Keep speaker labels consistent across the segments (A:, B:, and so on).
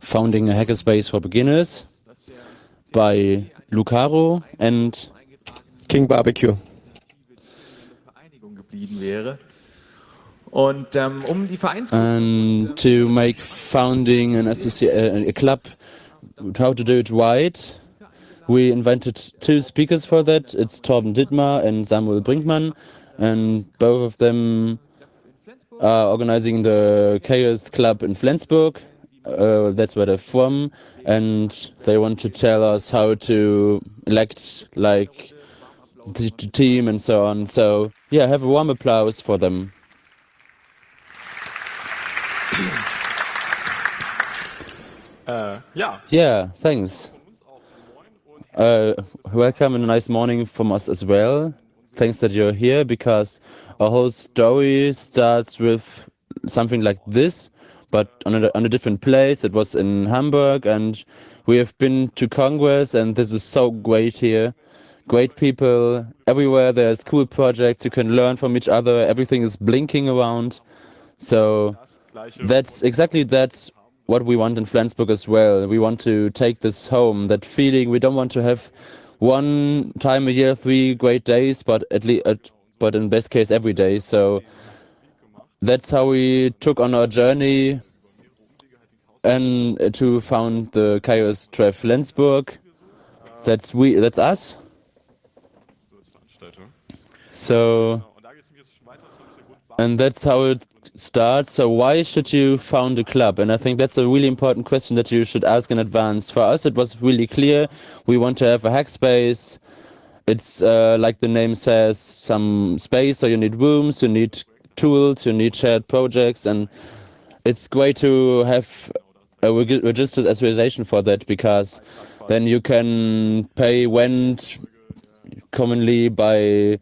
A: Founding a Hackerspace for Beginners by Lucaro and
B: King Barbecue.
A: And to make founding a club, how to do it right, we invented two speakers for that. It's Torben Dittmar and Samuel Brinkmann, and both of them are organizing the Chaos Club in Flensburg. That's where they're from, and they want to tell us how to elect like the team and so on. So yeah, have a warm applause for them. Yeah, thanks. Welcome and a nice morning from us as well. Thanks that you're here, because our whole story starts with something like this, but on a different place. It was in Hamburg, and we have been to Congress, and this is so great here. Great people everywhere. There's cool projects. You can learn from each other. Everything is blinking around. So that's exactly what we want in Flensburg as well. We want to take this home, that feeling. We don't want to have one time a year, 3 great days, but but in best case every day. So that's how we took on our journey and to found the Chaos Treff Flensburg. That's us. So, and that's how it starts. So why should you found a club? And I think that's a really important question that you should ask in advance. For us, it was really clear. We want to have a hack space. It's like the name says, some space. So you need rooms, you need tools, you need shared projects, and it's great to have a registered authorization for that, because then you can pay rent commonly by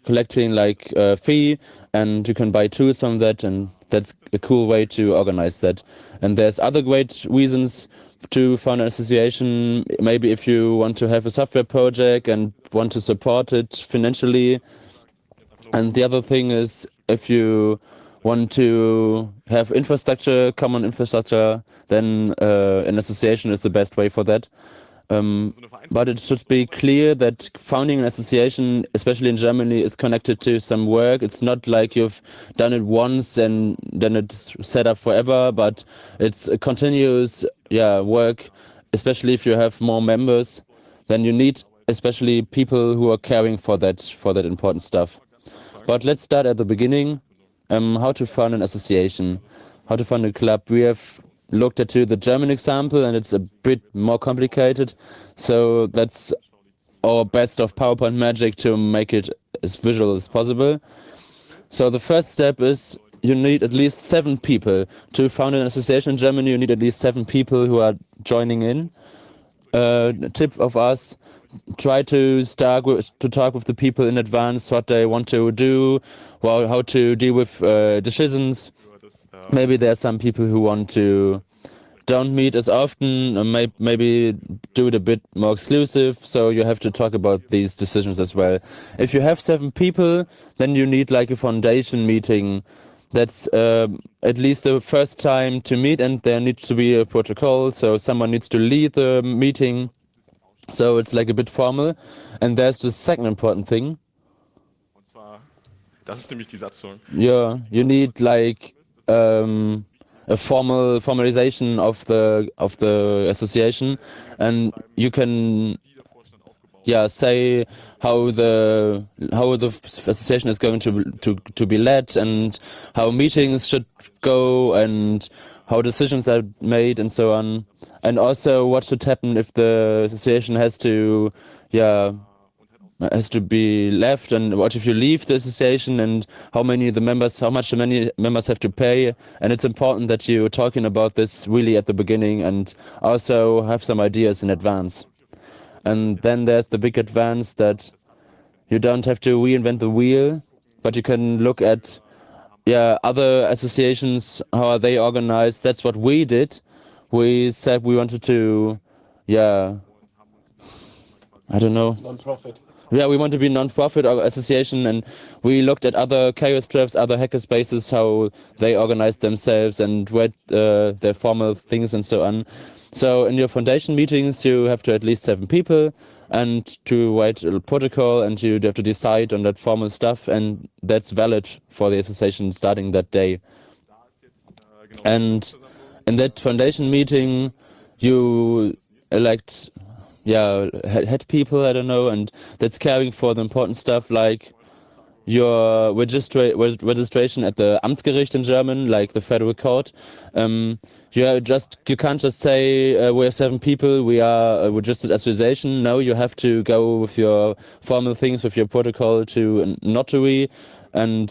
A: collecting like a fee, and you can buy tools from that, and that's a cool way to organize that. And there's other great reasons to found an association. Maybe if you want to have a software project and want to support it financially. And the other thing is, if you want to have infrastructure, common infrastructure, then an association is the best way for that. But it should be clear that founding an association, especially in Germany, is connected to some work. It's not like you've done it once and then it's set up forever, but it's a continuous work, especially if you have more members. Then you need especially people who are caring for that important stuff. But let's start at the beginning. How to found an association, how to found a club. We have looked at the German example, and it's a bit more complicated. So that's our best of PowerPoint magic to make it as visual as possible. So the first step is you need at least 7 people. To found an association in Germany, you need at least 7 people who are joining in. Tip of us, try to talk with the people in advance, what they want to do, how to deal with decisions. Maybe there are some people who don't meet as often, or maybe do it a bit more exclusive, so you have to talk about these decisions as well. If you have 7 people, then you need like a foundation meeting. That's at least the first time to meet, and there needs to be a protocol, so someone needs to lead the meeting. So it's like a bit formal. And there's the second important thing. Yeah, you need like a formalization of the association, and you can say how the association is going to be led, and how meetings should go, and how decisions are made, and so on. And also what should happen if the association has to be left, and what if you leave the association, and how much the many members have to pay. And it's important that you're talking about this really at the beginning, and also have some ideas in advance. And then there's the big advance that you don't have to reinvent the wheel, but you can look at other associations, how are they organized. That's what we did. We said we wanted to I don't know. yeah, we want to be a non-profit association, and we looked at other chaos traps, other hackerspaces, how they organize themselves and read their formal things and so on. So in your foundation meetings, you have to at least 7 people and to write a protocol, and you have to decide on that formal stuff, and that's valid for the association starting that day. And in that foundation meeting, you elect head people, I don't know, and that's caring for the important stuff like your registration at the Amtsgericht in German, like the federal court. You can't just say we're 7 people, we are a registered association. No, you have to go with your formal things, with your protocol to a notary, and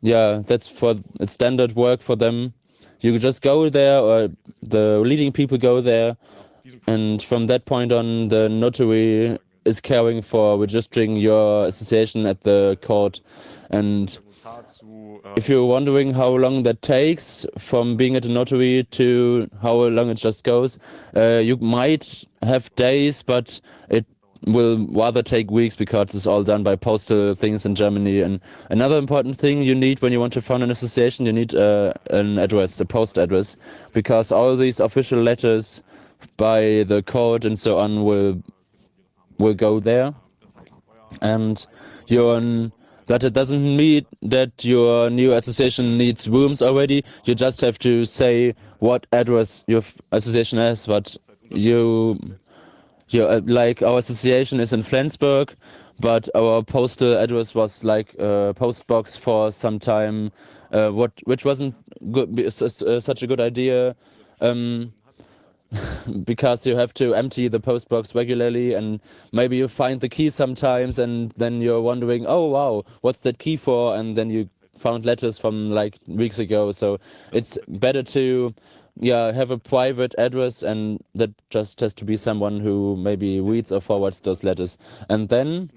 A: that's for it's standard work for them. You just go there, or the leading people go there, and from that point on, the notary is caring for registering your association at the court. And if you're wondering how long that takes from being at a notary to how long it just goes, you might have days, but it will rather take weeks because it's all done by postal things in Germany. And another important thing you need when you want to found an association, you need an address, a post address, because all these official letters by the court and so on will go there. And that it doesn't mean that your new association needs rooms already. You just have to say what address your association has. But like our association is in Flensburg, but our postal address was like a post box for some time, which wasn't good, such a good idea. Because you have to empty the post box regularly, and maybe you find the key sometimes, and then you're wondering, oh wow, what's that key for? And then you found letters from like weeks ago. So it's better to have a private address, and that just has to be someone who maybe reads or forwards those letters. And then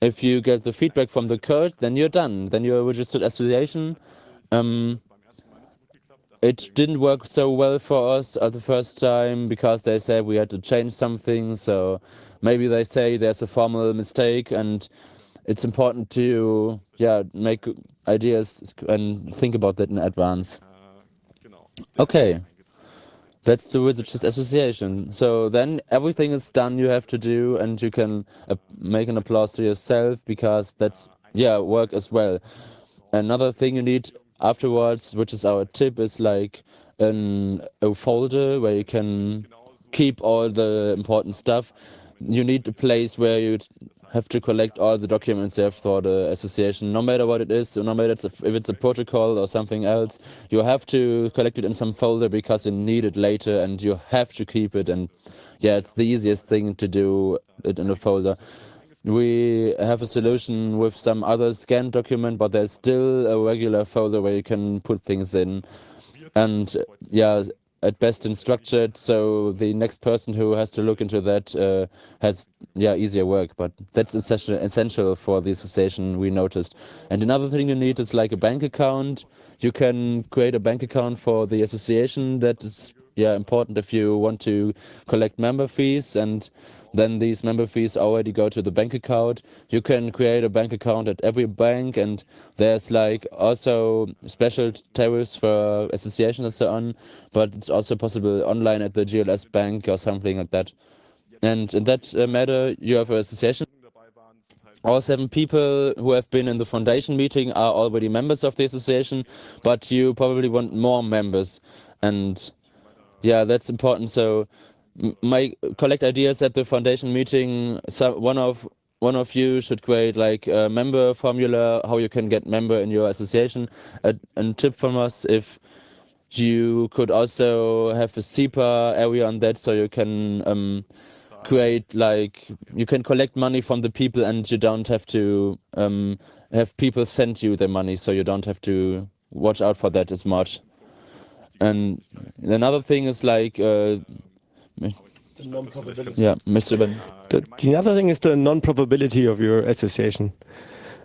A: if you get the feedback from the court, then you're done. Then you're a registered association. It didn't work so well for us at the first time because they said we had to change something. So maybe they say there's a formal mistake, and it's important to make ideas and think about that in advance. Okay, that's the registered association. So then everything is done you have to do, and you can make an applause to yourself because that's work as well. Another thing you need afterwards, which is our tip, is like a folder where you can keep all the important stuff. You need a place where you have to collect all the documents you have for the association, no matter what it is, no matter if it's a protocol or something else. You have to collect it in some folder because you need it later, and you have to keep it. And it's the easiest thing to do it in a folder. We have a solution with some other scanned document, but there's still a regular folder where you can put things in. And at best structured, so the next person who has to look into that has easier work. But that's essential for the association, we noticed. And another thing you need is like a bank account. You can create a bank account for the association. That is important if you want to collect member fees, and then these member fees already go to the bank account. You can create a bank account at every bank, and there's like also special tariffs for associations and so on, but it's also possible online at the GLS bank or something like that. And in that matter, you have an association. All 7 people who have been in the foundation meeting are already members of the association, but you probably want more members. And that's important. So collect ideas at the foundation meeting. So one of you should create like a member formula, how you can get member in your association. A tip from us, if you could also have a SEPA area on that, so you can create like you can collect money from the people, and you don't have to have people send you the money, so you don't have to watch out for that as much. And another thing is like
B: the other thing is the non-profitability of your association.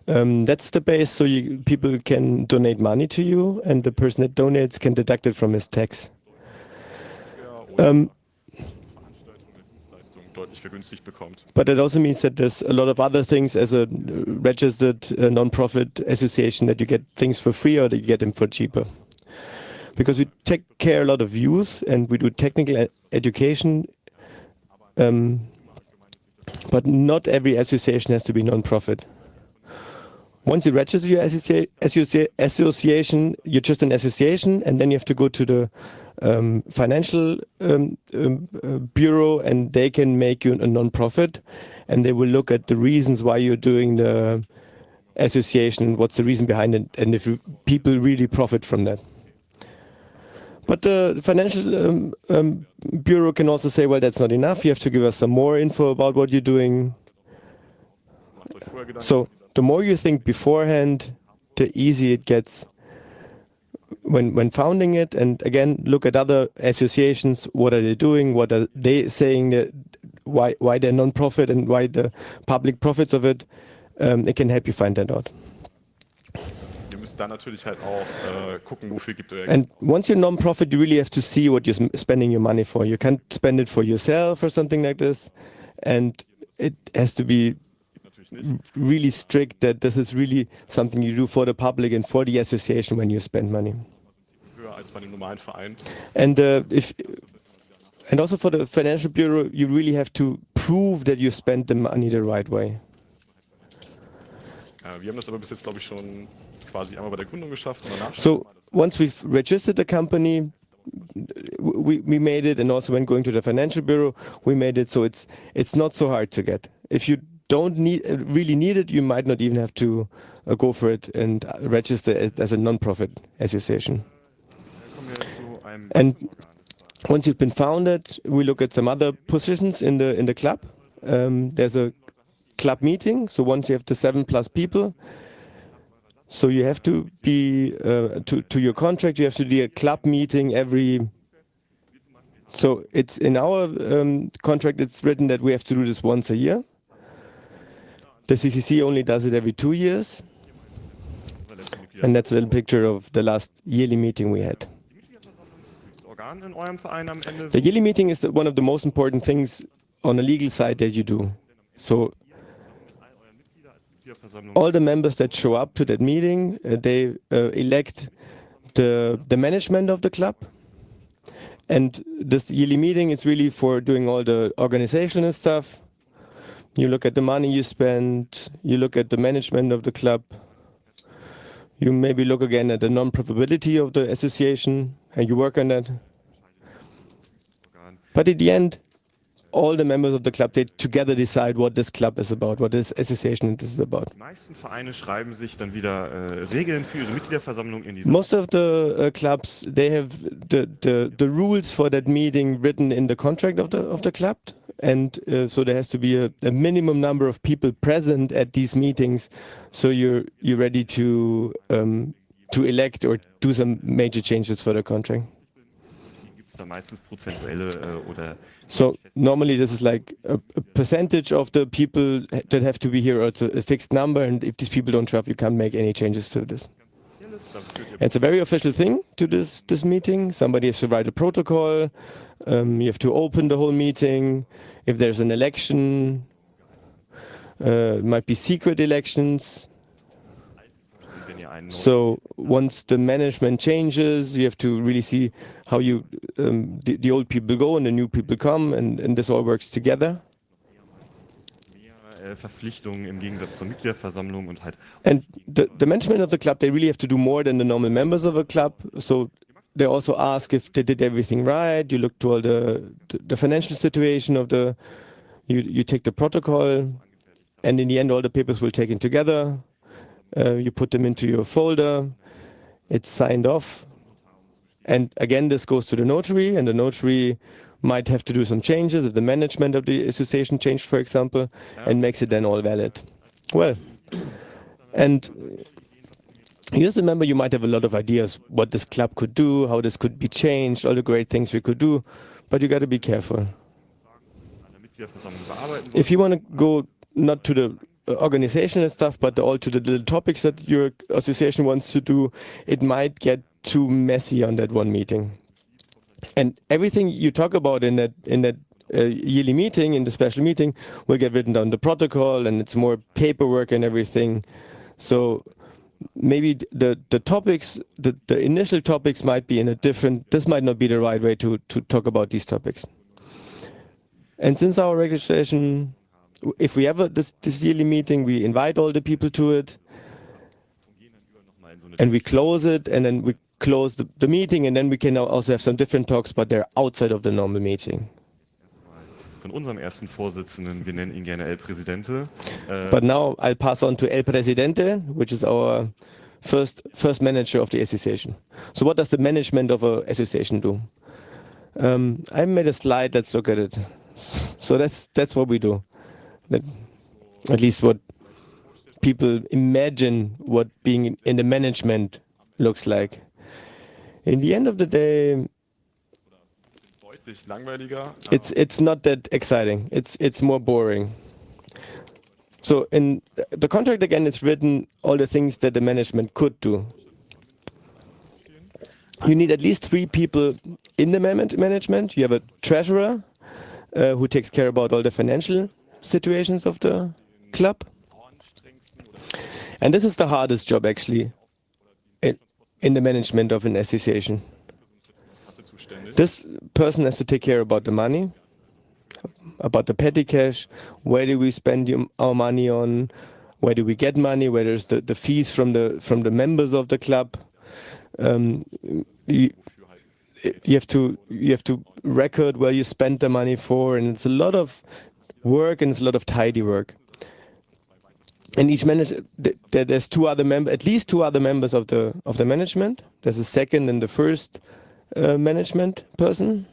B: That's the base, so people can donate money to you, and the person that donates can deduct it from his tax.
C: deutlich vergünstigt bekommt.
B: But that also means that there's a lot of other things as a registered non-profit association, that you get things for free or that you get them for cheaper. Because we take care a lot of youth and we do technical education, but not every association has to be non-profit. Once you register your association, you're just an association, and then you have to go to the financial bureau, and they can make you a non-profit, and they will look at the reasons why you're doing the association, what's the reason behind it, and if people really profit from that. But the financial bureau can also say, well, that's not enough, you have to give us some more info about what you're doing. So the more you think beforehand, the easier it gets when founding it. And again, look at other associations. What are they doing? What are they saying? That why they're non-profit and why the public profits of it? It can help you find that out.
C: Ihr müsst da natürlich halt auch gucken, wofür gibt ihr.
B: And once you're non-profit, you really have to see what you're spending your money for. You can't spend it for yourself or something like this. And it has to be really strict that this is really something you do for the public and for the association when you spend money.
C: Höher als bei dem normalen Verein.
B: And also for the financial bureau, you really have to prove that you spend the money the right way.
C: Wir haben das aber bis jetzt, glaube ich, schon quasi einmal bei der Gründung geschafft. Und danach
B: so once we've registered the company, we made it, and also when going to the financial bureau, we made it so it's not so hard to get. If you don't really need it, you might not even have to go for it and register as a non-profit association. And once you've been founded, we look at some other positions in the club. There's a club meeting, so once you have the 7+ people, so you have to be to your contract, you have to do a club meeting every. So it's in our contract, it's written that we have to do this once a year. The CCC only does it every 2 years. And that's a little picture of the last yearly meeting we had. The yearly meeting is one of the most important things on the legal side that you do. So all the members that show up to that meeting, they elect the management of the club. And this yearly meeting is really for doing all the organizational stuff. You look at the money you spend, you look at the management of the club, you maybe look again at the non-profitability of the association, and you work on that. But at the end, all the members of the club, they together decide what this club is about, what this association is about.
C: Die meisten Vereine schreiben sich dann wieder Regeln für ihre Mitgliederversammlung in diese.
B: Most of the clubs, they have the rules for that meeting written in the contract of the club. And so there has to be a minimum number of people present at these meetings, so you're ready to elect or do some major changes for the contract.
C: Gibt's da meistens prozentuelle oder.
B: So normally this is like a percentage of the people that have to be here, or it's a fixed number, and if these people don't show up, you can't make any changes to this. It's a very official thing to this meeting. Somebody has to write a protocol. You have to open the whole meeting. If there's an election, it might be secret elections. So once the management changes, you have to really see how you the old people go and the new people come, and this all works together.
C: Verpflichtungen im Gegensatz zur Mitgliederversammlung und halt.
B: And the management of the club, they really have to do more than the normal members of a club. So they also ask if they did everything right. You look to all the financial situation of the. You take the protocol, and in the end, all the papers will taken together. You put them into your folder. It's signed off, and again, this goes to the notary, and the notary might have to do some changes if the management of the association changed, for example, and makes it then all valid. Well, and you just remember you might have a lot of ideas what this club could do, how this could be changed, all the great things we could do, but you got to be careful. If you want to go not to the organizational stuff, but all to the little topics that your association wants to do, it might get too messy on that one meeting. And everything you talk about in that yearly meeting, in the special meeting, will get written down the protocol, and it's more paperwork and everything. So maybe the topics, the initial topics might be in a different, this might not be the right way to talk about these topics. And since our registration, if we ever, this yearly meeting, we invite all the people to it, and we close it, and then we close the meeting, and then we can also have some different talks, but they're outside of the normal meeting.
C: Von unserem ersten Vorsitzenden, wir nennen ihn gerne El Presidente.
B: But now I'll pass on to El Presidente, which is our first manager of the association. So what does the management of an association do? I made a slide, let's look at it. So that's what we do. At least what people imagine what being in the management looks like. In the end of the day, it's not that exciting. It's more boring. So in the contract again, it's written all the things that the management could do. You need at least 3 people in the management. You have a treasurer who takes care about all the financial situations of the club. And this is the hardest job actually in the management of an association. This person has to take care about the money, about the petty cash, where do we spend our money on, where do we get money, where there's the fees from the members of the club. You have to record where you spend the money for, and it's a lot of work and it's a lot of tidy work. And each manager, there's at least two other members of the management. There's a second and the first management person.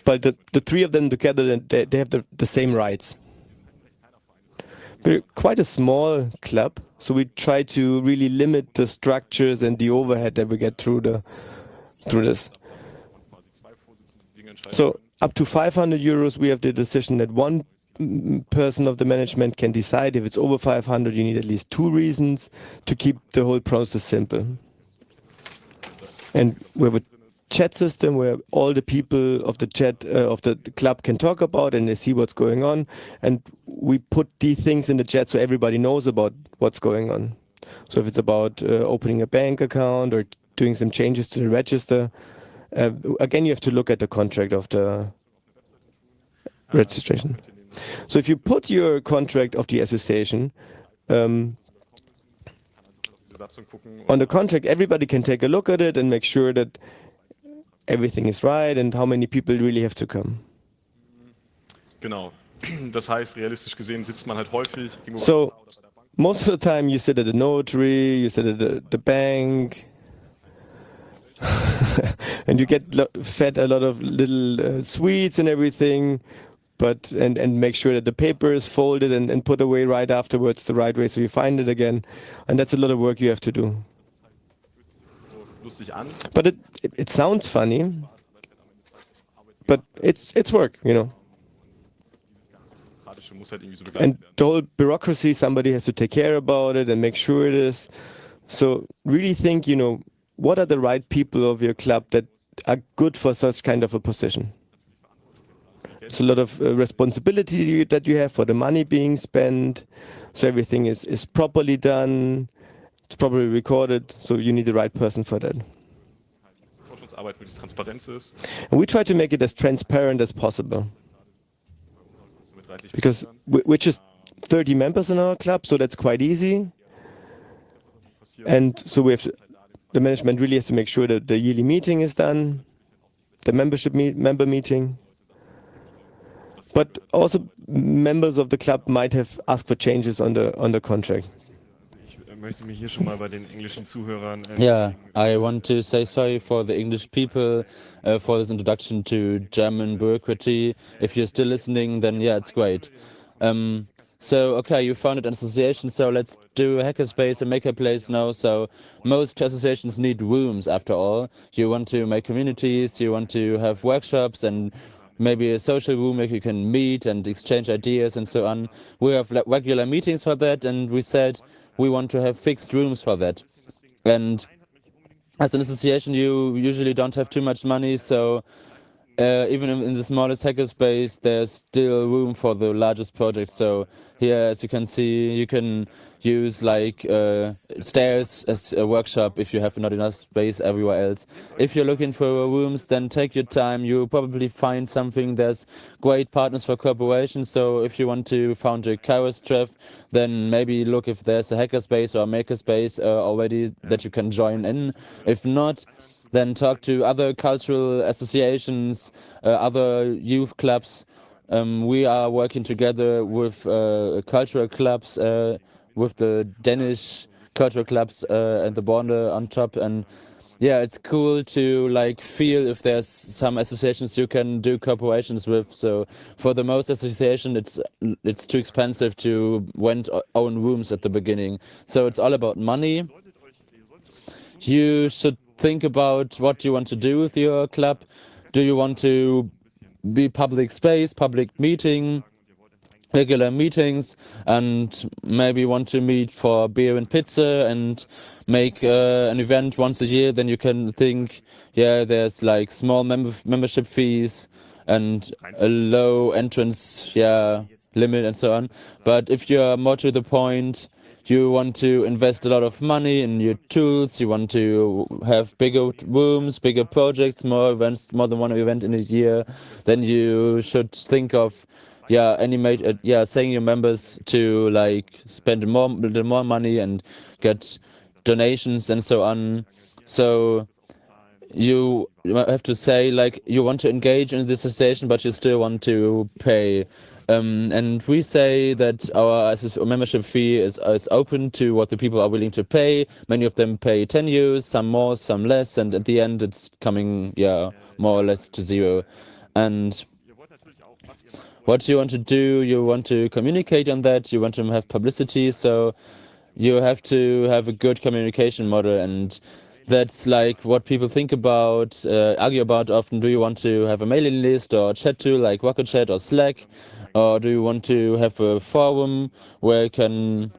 B: But the 3 of them together, they have the same rights. We're quite a small club, so we try to really limit the structures and the overhead that we get through this. So up to 500 euros, we have the decision that one person of the management can decide. If it's over 500, you need at least 2 reasons to keep the whole process simple. And we have a chat system where all the people of the chat of the club can talk about, and they see what's going on. And we put these things in the chat so everybody knows about what's going on. So if it's about opening a bank account or doing some changes to the register, again, you have to look at the contract of the registration. So if you put your contract of the association on the contract, everybody can take a look at it and make sure that everything is right and how many people really have to come.
C: Genau. Das heißt, realistisch gesehen sitzt man halt häufig irgendwo.
B: So most of the time you sit at a notary, you sit at the bank, and you get fed a lot of little sweets and everything. And make sure that the paper is folded and put away right afterwards the right way, so you find it again. And that's a lot of work you have to do. But it sounds funny, but it's work, you know. And the whole bureaucracy, somebody has to take care about it and make sure it is. So really think, you know, what are the right people of your club that are good for such kind of a position? It's a lot of responsibility that you have for the money being spent, so everything is properly done, it's properly recorded, so you need the right person for that. And we try to make it as transparent as possible. Because we're just 30 members in our club, so that's quite easy. And so the management really has to make sure that the yearly meeting is done, the member meeting. But also members of the club might have asked for changes on the contract.
A: Yeah, I want to say sorry for the English people for this introduction to German bureaucracy. If you're still listening, then yeah, it's great. So, okay, you founded an association, so let's do a hackerspace, a makerplace now. So most associations need rooms, after all. You want to make communities, you want to have workshops and maybe a social room where you can meet and exchange ideas and so on. We have regular meetings for that, and we said we want to have fixed rooms for that. And as an association, you usually don't have too much money, so even in the smallest hackerspace, there's still room for the largest project. So here, as you can see, you can use like stairs as a workshop if you have not enough space everywhere else. If you're looking for rooms, then take your time. You'll probably find something. There's great partners for cooperation. So if you want to found a chaos treff, then maybe look if there's a hackerspace or a makerspace already that you can join in. If not, then talk to other cultural associations, other youth clubs. We are working together with cultural clubs, with the Danish cultural clubs and the border on top. And yeah, it's cool to like feel if there's some associations you can do cooperations with. So for the most association, it's too expensive to rent own rooms at the beginning. So it's all about money. You should think about what you want to do with your club. Do you want to be public space, public meeting, regular meetings, and maybe want to meet for beer and pizza and make an event once a year? Then you can think, yeah, there's like small membership fees and a low entrance limit and so on. But if you're more to the point, you want to invest a lot of money in your tools, you want to have bigger rooms, bigger projects, more events, more than one event in a year, then you should think of saying your members to like spend little more money and get donations and so on. So you have to say like you want to engage in this association, but you still want to pay. And we say that our membership fee is open to what the people are willing to pay. Many of them pay 10 euros, some more, some less, and at the end it's coming, more or less to zero. And what you want to do, you want to communicate on that, you want to have publicity, so you have to have a good communication model, and that's like what people think about, argue about often. Do you want to have a mailing list or chat tool like Rocket Chat or Slack? Or do you want to have a forum where you can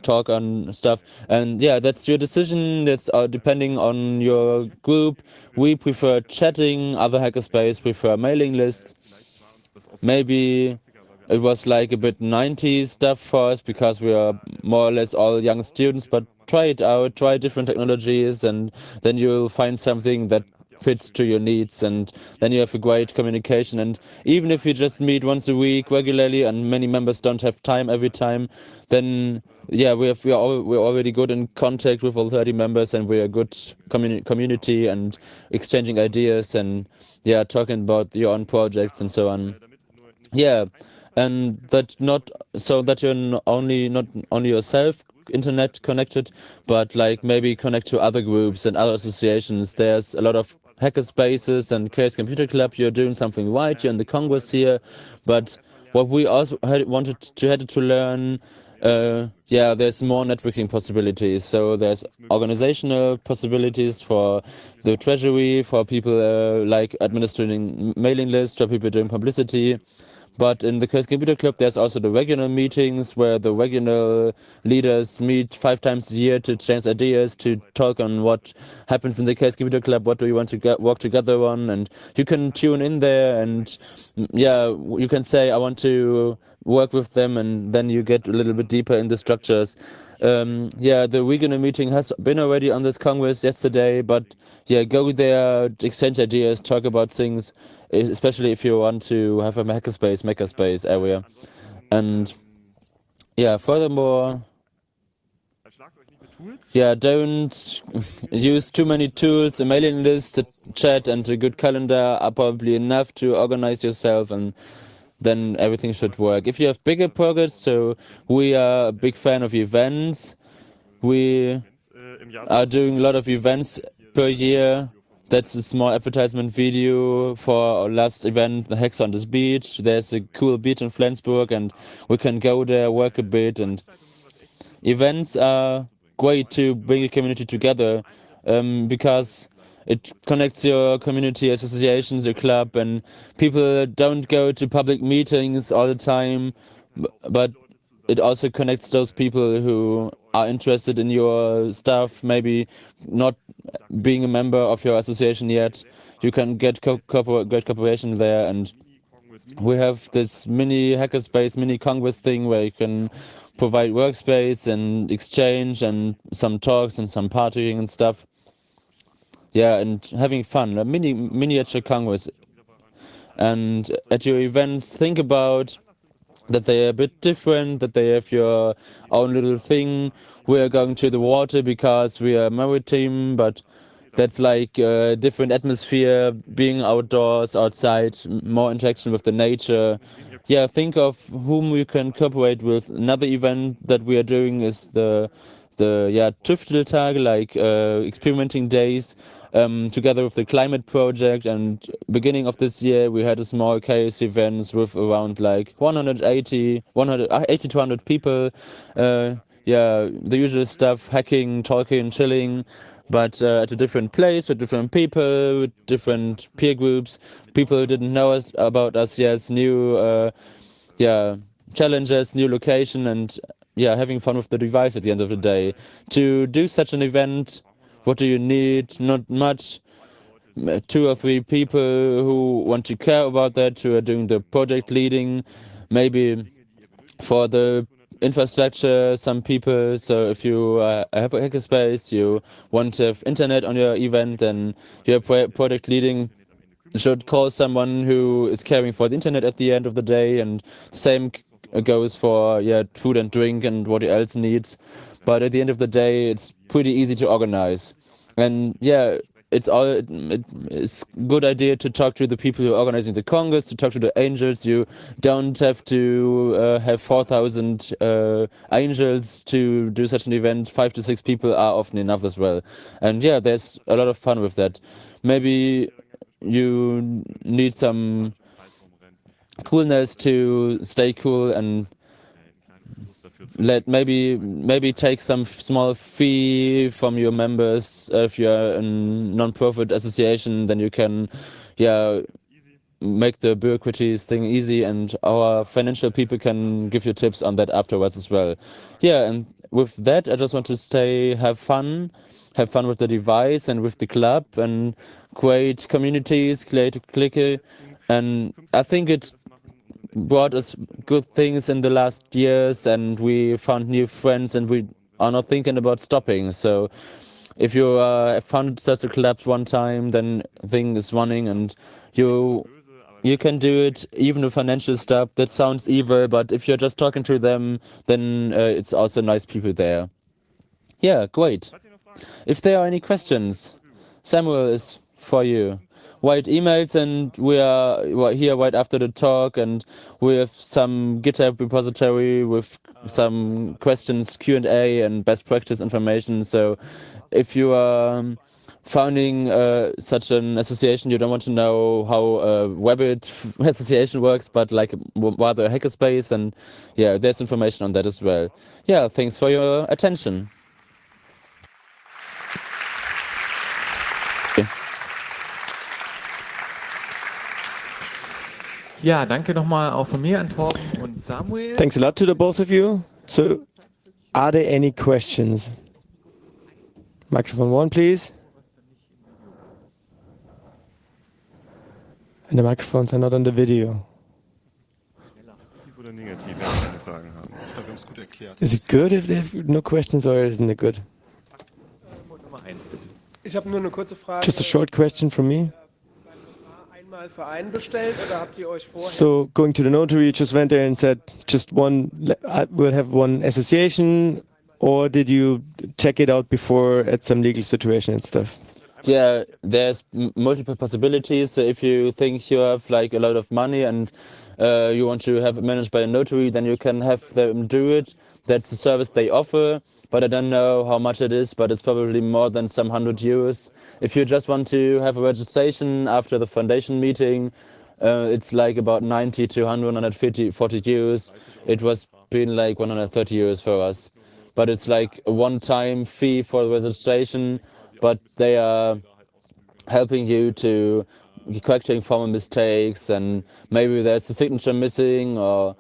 A: talk on stuff? And yeah, that's your decision. That's depending on your group. We prefer chatting, other hackerspace prefer mailing lists. Maybe it was like a bit 90s stuff for us because we are more or less all young students, but try it out, try different technologies, and then you'll find something that fits to your needs, and then you have a great communication. And even if you just meet once a week regularly, and many members don't have time every time, then yeah, we're already good in contact with all 30 members, and we're a good community and exchanging ideas and talking about your own projects and so on. Yeah, and that not so that you're not only yourself internet connected, but like maybe connect to other groups and other associations. There's a lot of hackerspaces and Chaos Computer Club. You're doing something right. You're in the Congress here, but what we also had to learn. There's more networking possibilities. So there's organizational possibilities for the treasury, for people like administering mailing lists, for people doing publicity. But in the Chaos Computer Club, there's also the regional meetings where the regional leaders meet 5 times a year to exchange ideas, to talk on what happens in the Chaos Computer Club, what do you want to work together on, and you can tune in there and you can say, I want to work with them, and then you get a little bit deeper in the structures. The regional meeting has been already on this Congress yesterday, but go there, exchange ideas, talk about things, especially if you want to have a makerspace area. And furthermore, don't use too many tools. A mailing list, a chat, and a good calendar are probably enough to organize yourself, and then everything should work. If you have bigger projects, so we are a big fan of events. We are doing a lot of events per year. That's a small advertisement video for our last event, the Hacks on this beach. There's a cool beach in Flensburg, and we can go there, work a bit. And events are great to bring a community together because it connects your community associations, your club, and people don't go to public meetings all the time, but it also connects those people who are interested in your stuff, maybe not being a member of your association yet. You can get great cooperation there, and we have this mini hackerspace, mini Congress thing where you can provide workspace and exchange and some talks and some partying and stuff. Yeah, and having fun, a miniature Congress. And at your events, think about that they are a bit different, that they have your own little thing. We are going to the water because we are maritime, but that's like a different atmosphere, being outdoors, outside, more interaction with the nature. Yeah, think of whom we can cooperate with. Another event that we are doing is the Tüfteltage, like experimenting days, together with the climate project. And beginning of this year, we had a small chaos events with around like 80 to 100 people. Yeah, the usual stuff, hacking, talking, chilling, but at a different place with different people, with different peer groups. People didn't know about us yet, new challenges, new location, and having fun with the device at the end of the day. To do such an event, what do you need? Not much. 2 or 3 people who want to care about that, who are doing the project leading, maybe for the infrastructure, some people. So if you have a hackerspace, you want to have internet on your event, then your project leading should call someone who is caring for the internet at the end of the day, and same goes for food and drink and what else needs. But at the end of the day, it's pretty easy to organize. And it's a good idea to talk to the people who are organizing the Congress, to talk to the angels. You don't have to have 4,000 angels to do such an event. 5 to 6 people are often enough as well. And there's a lot of fun with that. Maybe you need some coolness to stay cool, and maybe take some small fee from your members. If you're a non-profit association, then you can make the bureaucracy thing easy, and our financial people can give you tips on that afterwards as well. And with that, I just want to have fun with the device and with the club, and create communities, create a clique. And I think it brought us good things in the last years, and we found new friends, and we are not thinking about stopping. So if you found such a club one time, then thing is running, and you can do it even with financial stuff. That sounds evil, but if you're just talking to them, then it's also nice people there. Great. If there are any questions, Samuel is for you. Write emails, and we are here right after the talk, and we have some GitHub repository with some questions, Q&A, and best practice information. So if you are founding such an association, you don't want to know how a Webbit association works, but like rather a hackerspace, and there's information on that as well. Thanks for your attention.
D: Ja, danke nochmal auch von mir an Torben und Samuel.
B: Thanks a lot to the both of you. So, are there any questions? Microphone 1, please. And the microphones are not on the video. Is it good if they have no questions, or isn't it good?
D: Nummer 1, bitte.
E: Ich habe nur eine kurze Frage.
B: Just a short question from me.
E: Einmal Verein bestellt, oder habt ihr euch vorher?
B: So, going to the notary, you just went there and said, just one, we'll have one association, or did you check it out before at some legal situation and stuff?
A: There's multiple possibilities. So if you think you have like a lot of money and you want to have it managed by a notary, then you can have them do it. That's the service they offer, but I don't know how much it is, but it's probably more than some €100. If you just want to have a registration after the foundation meeting, it's like about 90 to 140 euros. It was been like 130 euros for us, but it's like a one-time fee for the registration, but they are helping you to correcting former mistakes, and maybe there's a signature missing, or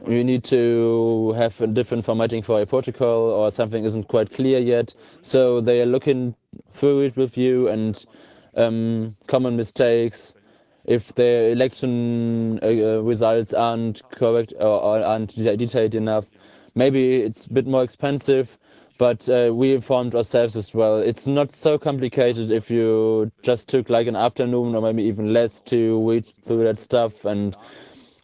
A: you need to have a different formatting for a protocol, or something isn't quite clear yet. So they are looking through it with you, and common mistakes. If the election results aren't correct or aren't detailed enough, maybe it's a bit more expensive, but we informed ourselves as well. It's not so complicated if you just took like an afternoon or maybe even less to read through that stuff, and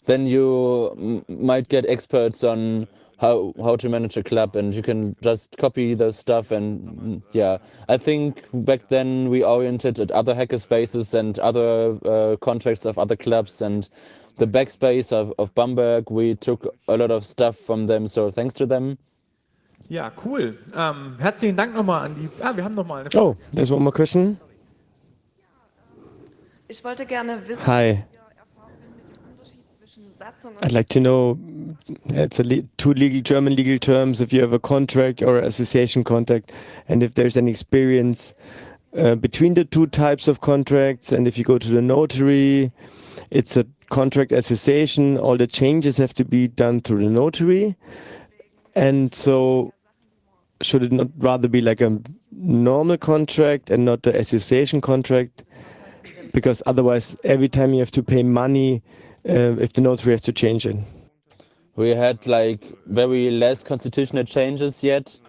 A: then you might get experts on how to manage a club, and you can just copy those stuff. And yeah, I think back then we oriented at other hackerspaces and other contracts of other clubs, and the backspace of Bamberg, we took a lot of stuff from them, so thanks to them.
D: Ja, cool. Herzlichen Dank nochmal an die... wir haben nochmal eine Frage.
B: Oh, there's one more question.
F: Ich wollte gerne wissen,
B: Hi. I'd like to know, it's two German legal terms, if you have a contract or association contract, and if there's any experience between the two types of contracts, and if you go to the notary, it's a contract association, all the changes have to be done through the notary, and so should it not rather be like a normal contract and not the association contract? Because otherwise, every time you have to pay money, if the notary has to change it.
A: We had like very less constitutional changes yet,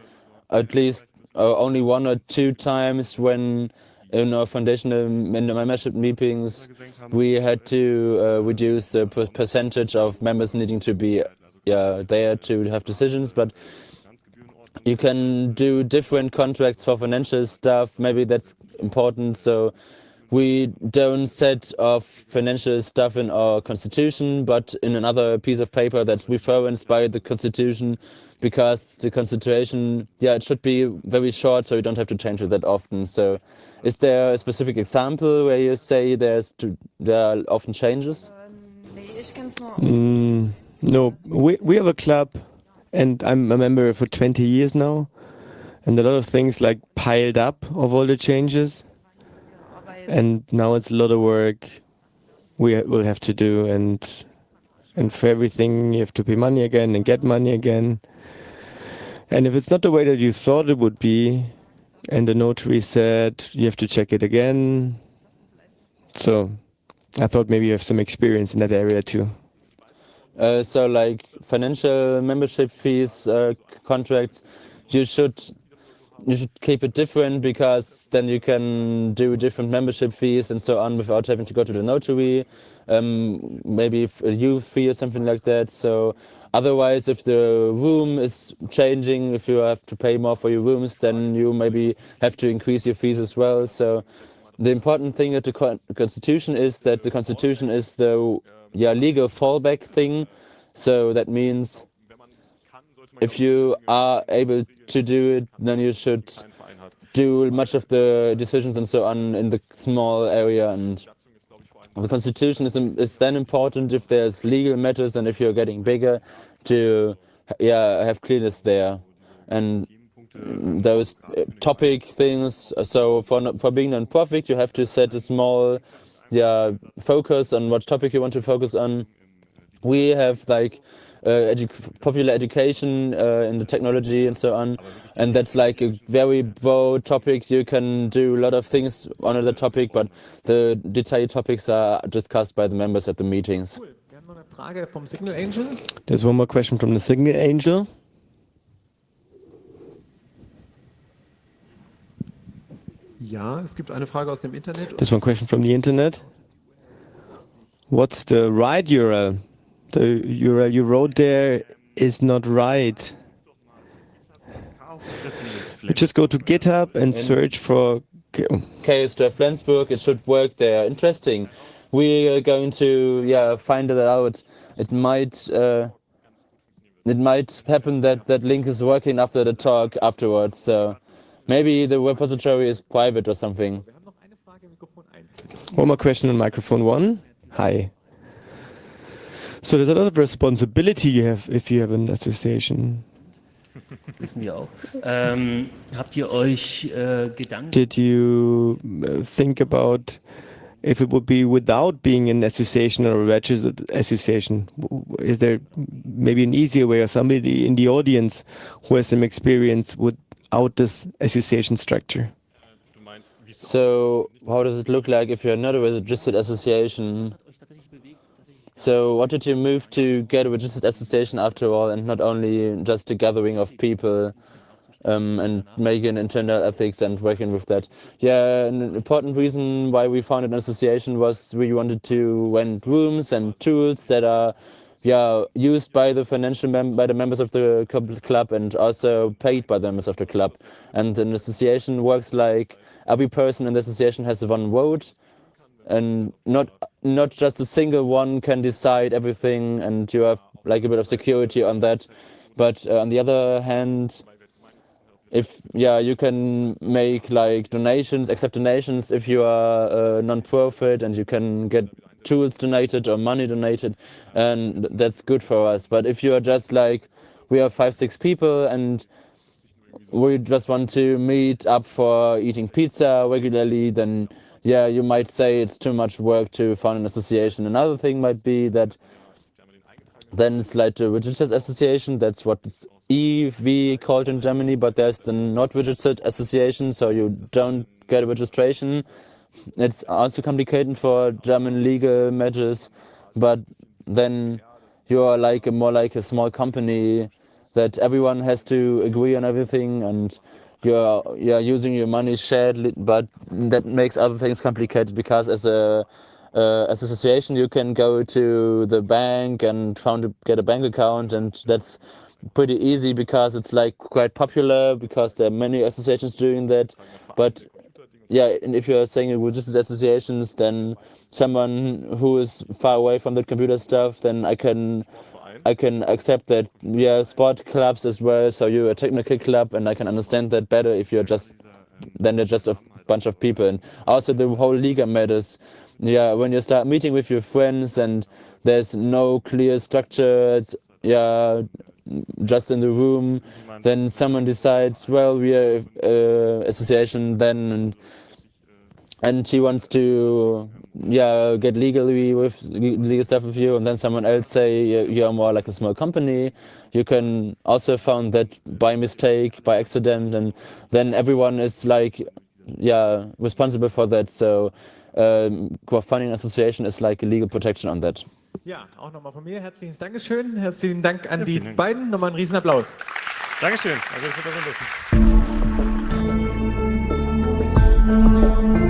A: at least only 1 or 2 times when in our foundational membership meetings we had to reduce the percentage of members needing to be there to have decisions. But you can do different contracts for financial stuff, maybe that's important. So we don't set off financial stuff in our constitution, but in another piece of paper that's referenced by the constitution, because the constitution, it should be very short, so you don't have to change it that often. So is there a specific example where you say there are often changes?
B: No, we have a club, and I'm a member for 20 years now, and a lot of things like piled up of all the changes. And now it's a lot of work we will have to do, and for everything you have to pay money again and get money again. And if it's not the way that you thought it would be, and the notary said you have to check it again, so I thought maybe you have some experience in that area too.
A: So like financial membership fees, contracts, you should keep it different, because then you can do different membership fees and so on without having to go to the notary, maybe a youth fee or something like that. So otherwise, if the room is changing, if you have to pay more for your rooms, then you maybe have to increase your fees as well. So the important thing at the constitution is that the constitution is the legal fallback thing. So that means if you are able to do it, then you should do much of the decisions and so on in the small area. And the constitution is then important if there's legal matters, and if you're getting bigger, to have clearness there. And those topic things, so for being non-profit, you have to set a small focus on what topic you want to focus on. We have like popular education in the technology and so on, and that's like a very broad topic. You can do a lot of things on the topic, but the detailed topics are discussed by the members at the meetings.
D: Cool. Wir haben noch eine Frage vom Signal Angel.
B: There's one more question from the Signal Angel.
G: Ja, es gibt eine Frage aus dem Internet.
B: There's one question from the internet. What's the right URL? The URL you wrote there is not right. You just go to GitHub and search for
A: Chaos Flensburg. It should work there. Interesting. We are going to find it out. It might happen that that link is working after the talk afterwards. So maybe the repository is private or something.
D: Wir haben noch eine Frage, Mikrofon 1, bitte.
B: One more question on microphone 1. Hi. So there's a lot of responsibility you have if you have an association.
H: Wissen wir auch. Habt ihr euch Gedanken...
B: Did you think about if it would be without being an association or a registered association? Is there maybe an easier way, or somebody in the audience who has some experience without this association structure?
A: So how does it look like if you're not a registered association? So what did you move to get a registered association after all, and not only just a gathering of people and making internal ethics and working with that? Yeah, an important reason why we founded an association was we wanted to rent rooms and tools that are used by the by the members of the club and also paid by the members of the club. And an association works like every person in the association has one vote, and not just a single one can decide everything, and you have like a bit of security on that. But on the other hand, if you can make like donations, accept donations if you are a non-profit, and you can get tools donated or money donated, and that's good for us. But if you are just like, we are 5-6 people and we just want to meet up for eating pizza regularly, then you might say it's too much work to found an association. Another thing might be that then it's like a registered association. That's what it's EV called in Germany, but there's the not registered association, so you don't get a registration. It's also complicated for German legal matters, but then you are like more like a small company that everyone has to agree on everything, and you're using your money shared, but that makes other things complicated, because as an association you can go to the bank and get a bank account, and that's pretty easy because it's like quite popular, because there are many associations doing that. But and if you're saying registered associations, then someone who is far away from the computer stuff, then I can accept that we are sport clubs as well, so you're a technical club, and I can understand that better if you're just a bunch of people. And also the whole legal matters. When you start meeting with your friends and there's no clear structure, it's just in the room, then someone decides, well, we are association then, and he wants to get legal stuff with you, and then someone else say you're more like a small company. You can also found that by mistake, by accident, and then everyone is like responsible for that. So founding an association is like a legal protection on that.
D: Ja, auch nochmal von mir herzliches Dankeschön. Herzlichen Dank an die beiden. Nochmal einen Riesenapplaus.
C: Dankeschön. Also, das wird